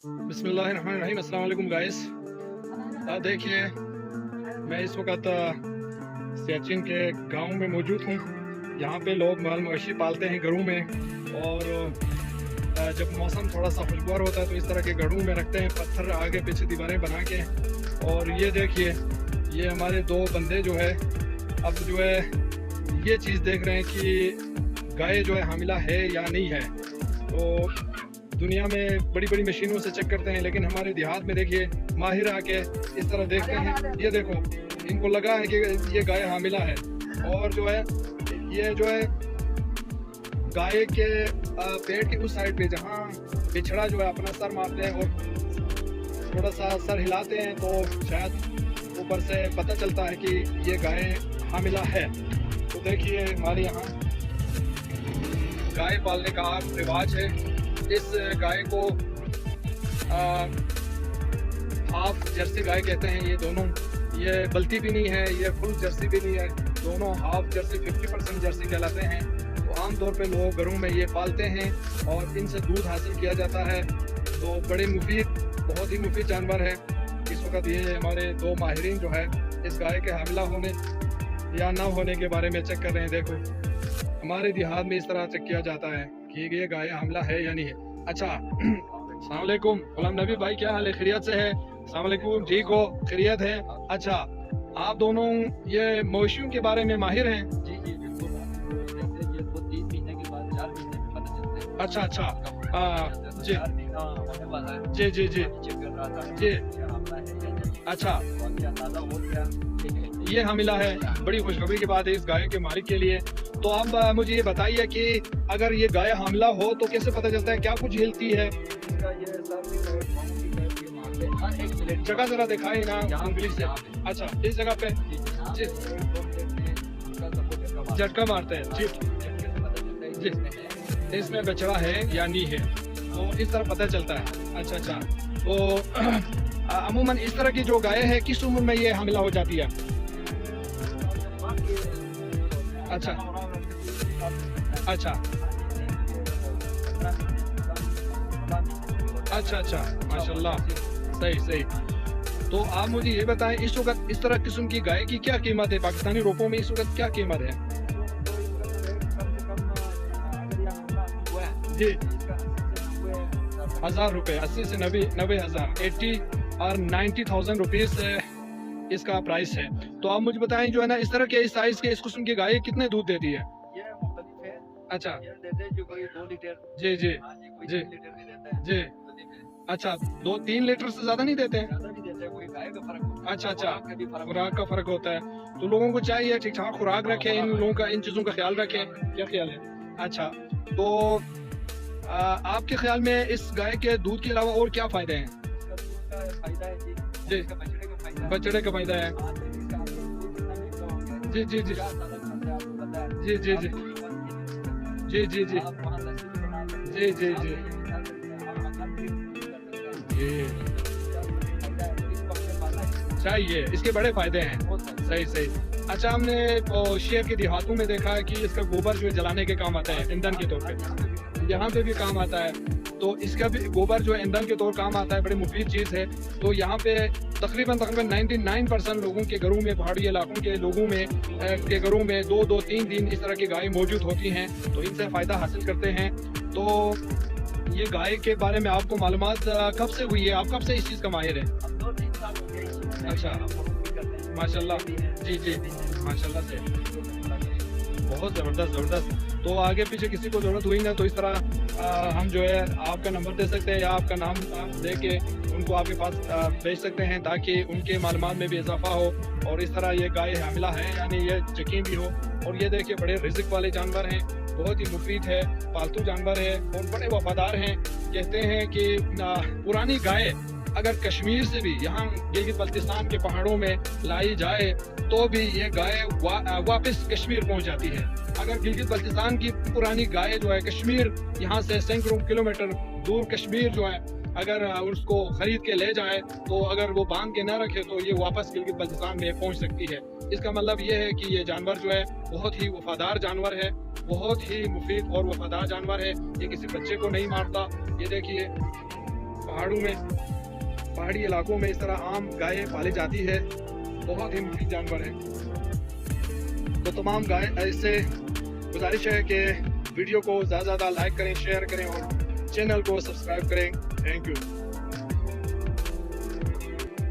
बिस्मिल्लाहिर्रहमानिर्रहीम। अस्सलाम वालेकुम गाइस। देखिए मैं इस वक्त सियाचिन के गांव में मौजूद हूँ। यहाँ पे लोग माल मवेशी पालते हैं घरों में, और जब मौसम थोड़ा सा खुशगवार होता है तो इस तरह के घरों में रखते हैं, पत्थर आगे पीछे दीवारें बना के। और ये देखिए, ये हमारे दो बंदे जो है अब जो है ये चीज़ देख रहे हैं कि गाय जो है हामिला है या नहीं है। तो दुनिया में बड़ी बड़ी मशीनों से चेक करते हैं, लेकिन हमारे देहात में देखिए माहिर आके इस तरह देखते हैं। ये देखो, इनको लगा है कि ये गाय हामिला है, और जो है ये जो है गाय के पेट के उस साइड पे जहाँ बिछड़ा जो है अपना सर मारते हैं और थोड़ा सा सर हिलाते हैं, तो शायद ऊपर से पता चलता है कि ये गाय हामिला है। तो देखिए हमारे यहाँ गाय पालने का रिवाज है। इस गाय को हाफ जर्सी गाय कहते हैं। ये दोनों, ये बल्ती भी नहीं है, ये फुल जर्सी भी नहीं है, दोनों हाफ जर्सी 50% जर्सी कहलाते हैं। तो आमतौर पे लोग घरों में ये पालते हैं और इनसे दूध हासिल किया जाता है। तो बड़े मुफीद, बहुत ही मुफीद जानवर है। इस वक्त ये हमारे दो माहिरीन जो है इस गाय के हामिला होने या ना होने के बारे में चेक कर रहे हैं। देखो हमारे देहात में इस तरह चेक किया जाता है कि ये गाय हमला है या नहीं है। अच्छा, अस्सलाम वालेकुम गुलाम नबी भाई, क्या हाल है? खैरियत से है? अस्सलाम वालेकुम, ठीक हो? खैरियत है? अच्छा, आप दोनों ये मवेशियों के बारे में माहिर हैं? जी जी बिल्कुल। ये तो 3 महीने के बाद 4 महीने में पता चलता है। अच्छा अच्छा, जी 4 महीना होने वाला है। जी जी जी चेक कर रहा था जी। हमला है या नहीं। अच्छा, और अंदाजा हो गया कि ये हामिला है। बड़ी खुशखबरी की बात है इस गाय के मालिक के लिए। तो आप मुझे ये बताइए कि अगर ये गाय हामिला हो तो कैसे पता चलता है, क्या कुछ हिलती है? इसका ये सब भी मारते हैं। हाँ, एक मिनट जगह जरा दिखाई ना यहाँ उंगली से। अच्छा, इस जगह पे जी। झटका मारते हैं जी जी। इसमें बछड़ा है या नहीं है, तो इस तरह पता चलता है। अच्छा अच्छा, तो अमूमन इस तरह की जो गाय है किस उम्र में ये हामिला हो जाती है? अच्छा अच्छा अच्छा अच्छा, माशाल्लाह, सही सही। तो आप मुझे ये बताएं, इस वक्त इस तरह किस्म की गाय की क्या कीमत है? पाकिस्तानी रुपयों में इस वक्त क्या कीमत है? जी, 1000 रुपये, 80 से 90 हज़ार, 80 और 90,000 रुपीज़ इसका प्राइस है। तो आप मुझे बताएं, जो है ना इस तरह के इस साइज के इस किस्म की गाय कितने दूध देती है? ये मुख्तलिफ है। अच्छा ये देते हैं जो कोई 2 लीटर। जी जी हाँ जी, कोई जी 3 लीटर भी देता है। जी। अच्छा, 2-3 लीटर से ज्यादा नहीं देते हैं? ज्यादा नहीं देते हैं, कोई गाय का फर्क होता है। अच्छा अच्छा, खुराक का भी फर्क खुराक का फर्क होता है। तो लोगों को चाहिए ठीक ठाक खुराक रखें, इन लोगों का, इन चीज़ों का ख्याल रखें। क्या ख्याल है? अच्छा, तो आपके ख्याल में इस गाय के दूध के अलावा और क्या फ़ायदे हैं? इसका दूध का फायदा है जी। जी। इसका बछड़े का फायदा है। बछड़े का फ़ायदा है। हाँ, तो इसका आपको दूध कितना मिलता होगा? जी जी जी 50 साल खाता है, आपको पता है। जी जी जी आप कोई फल नहीं खरीदते। जी जी जी आप वहाँ लस्सी भी बना सकते जी हैं। जी आप जी ये भी खा सकते हैं, आप मक्खन भी कर सकते हैं। जी। इसका फायदा है, इसको अपने पालना है। चाहिए, इसके बड़े फ़ायदे हैं। बहुत सारे। सही सही। अच्छा, हमने शेर के देहातों में देखा है कि इसका गोबर जो है जलाने के काम आता है, ईंधन के तौर पे। यहाँ पे भी काम आता है। तो इसका भी गोबर जो है ईंधन के तौर काम आता है, बड़ी मुफीद चीज़ है। तो यहाँ पे तकरीबन 99% लोगों के घरों में, पहाड़ी इलाकों के लोगों में के घरों में 2-3 इस तरह की गाय मौजूद होती हैं। तो इनसे फ़ायदा हासिल करते हैं। तो ये गाय के बारे में आपको मालूमात कब से हुई है? आप कब से इस चीज़ का माहिर है? अब 2-3 साल हो गए इसी में। अच्छा। हम फॉलो भी करते हैं। माशाल्लाह। जी जी, माशाल्लाह से बहुत ज़बरदस्त ज़बरदस्त। तो आगे पीछे किसी को ज़रूरत हुई ना, तो इस तरह हम जो है आपका नंबर दे सकते हैं या आपका नाम दे के उनको आपके पास भेज सकते हैं, ताकि उनके मालूमात में भी इजाफा हो और इस तरह ये गाय हामिला है यानी ये यकीन भी हो। और ये देखिए, बड़े रिज़्क वाले जानवर हैं, बहुत ही मुफीद है, पालतू जानवर है और बड़े वफादार हैं। कहते हैं कि पुरानी गाय अगर कश्मीर से भी यहाँ गिलगित बल्तिस्तान के पहाड़ों में लाई जाए तो भी ये गाय वापस कश्मीर पहुँच जाती है। अगर गिलगित बल्तिस्तान की पुरानी गाय जो है कश्मीर, यहाँ से सैकड़ों किलोमीटर दूर कश्मीर जो है, अगर उसको खरीद के ले जाए तो अगर वो बांध के ना रखे तो ये वापस गिलगित बल्तिस्तान में पहुँच सकती है। इसका मतलब ये है कि ये जानवर जो है बहुत ही वफादार जानवर है, बहुत ही मुफीद और वफादार जानवर है। ये किसी बच्चे को नहीं मारता। ये देखिए, पहाड़ों में, पहाड़ी इलाकों में इस तरह आम गायें पाली जाती है। बहुत ही मुफीद जानवर है। तो तमाम गाय ऐसे गुजारिश है कि वीडियो को ज़्यादा से ज़्यादा लाइक करें, शेयर करें और चैनल को सब्सक्राइब करें। Thank you.